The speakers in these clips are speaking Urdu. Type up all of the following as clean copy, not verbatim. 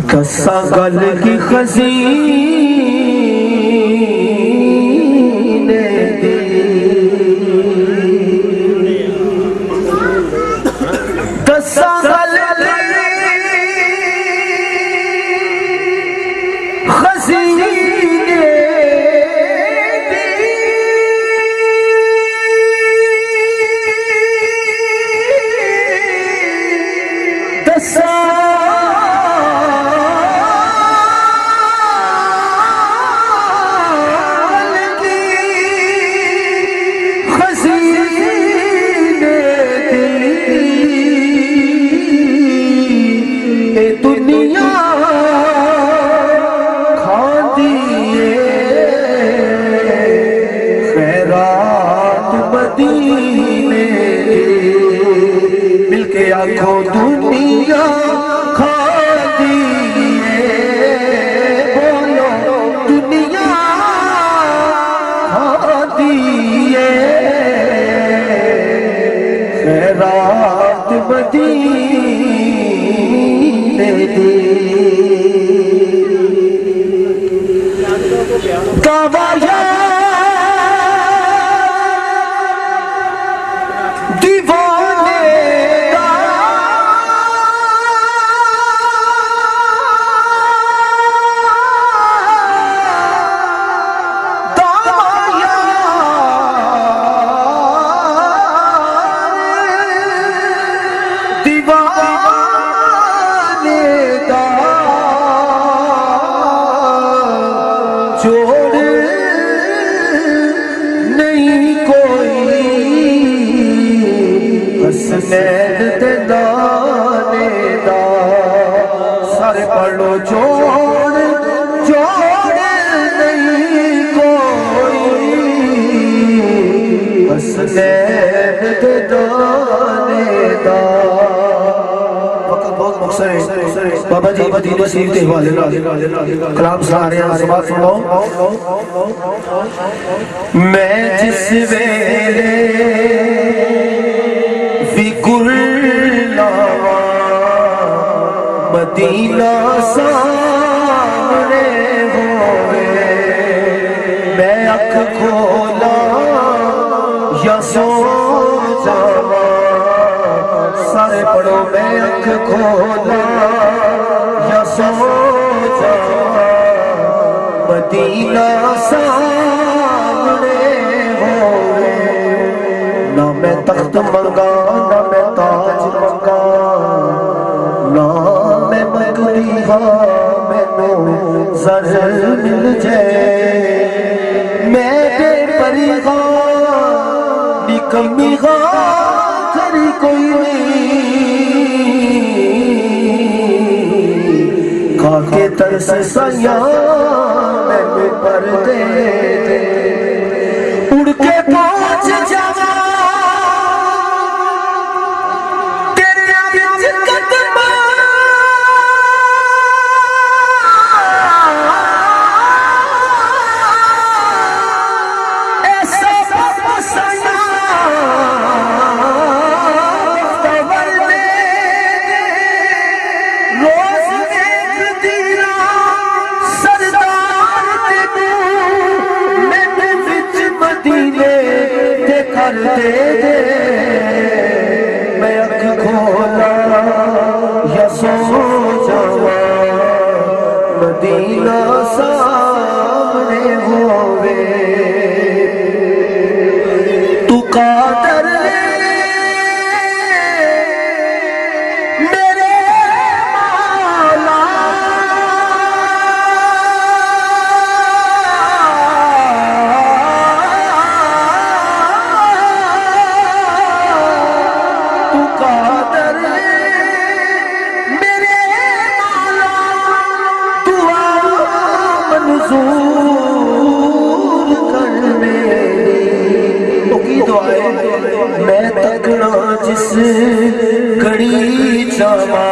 کسا گل کی خزینے دی کسا گل کی خزینے آنکھوں دنیا کھا دیئے بولو دنیا کھا دیئے خیرات مدینے دی کعبہ حسنین دے دانے دا سارے پڑھو جوڑ نہیں کوئی حسنین دے دانے دا وقت بہت مختصر ہے بابا جی مدینہ شریف کے حوالے کلام سنا رہے ہیں سبات سنو میں جس ویلے مدینہ سامنے ہوئے میں اکھ کھولا یا سو جاواں سارے پڑھو میں اکھ کھولا یا سو جاواں مدینہ سامنے ہوئے نہ میں تخت منگا نہ میں تاج منگا نہ میں مگری میں نو زر مل جائے میں بے پری نکمی کری کوئی نہیں کھا کے ترس سیاں میں بے پردے اڑ کے پہنچ جاواں دے دے میں اکھ کھولا یا سو جاواں مدینہ سامنے ہوئے تو قادر میرے مولا میں تکنا جس گھڑی چاواں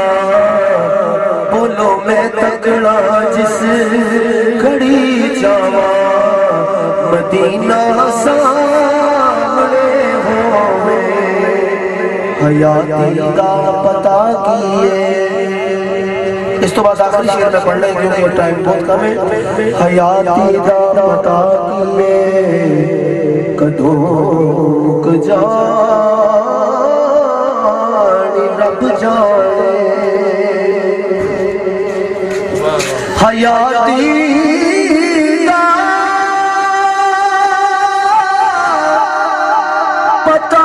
بولو میں تکنا جس گھڑی چاواں مدینہ سامنے ہوئے حیاتی دا پتا کیے اس تو بعد آخری شعر میں پڑھنا ہے کیونکہ ٹائم بہت کم ہے. حیاتی دا پتا کیے کدوں مک جانی رب جانے. حیاتی دا پتا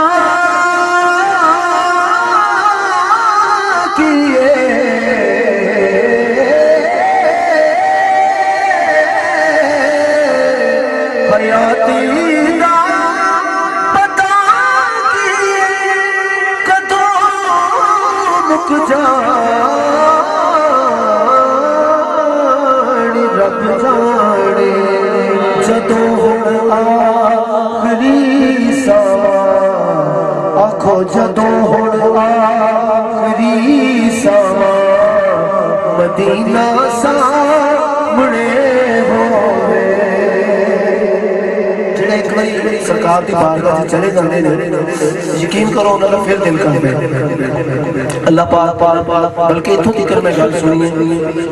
جدوں ہن آخری ساواں مدینہ سامنے ہووے. جڑے ایک باری سرکار دی بارگاہ چلے جاندے نے یقین کرو انہاں دا پھر دل کردا ہے اللہ پاک بلکہ اتھوں تک میں گل سنی ہے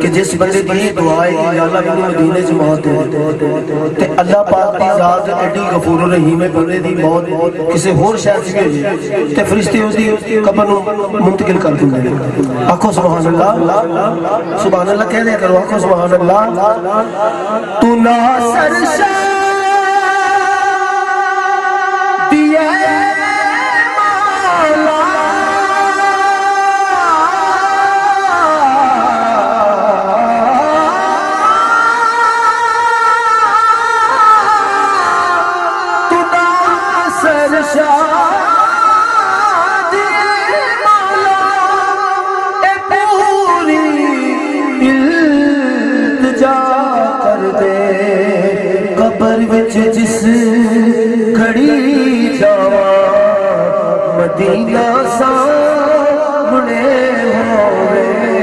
کہ جس بندے دی دعا ہے کہ یا اللہ مینوں مدینے چ موت دے تے اللہ پاک دی ذات ایڈی غفور الرحیم ہے بندے دی موت کسی ہور شہر چ بھیجے تے فرشتے اس دی قبر نوں منتقل کر دیندے نے. آکھو سبحان اللہ سبحان اللہ کہہ دیا کرو. آکھو سبحان اللہ. تو ناصر شاہ جس کھڑی جاواں مدینہ سامنے ہووے.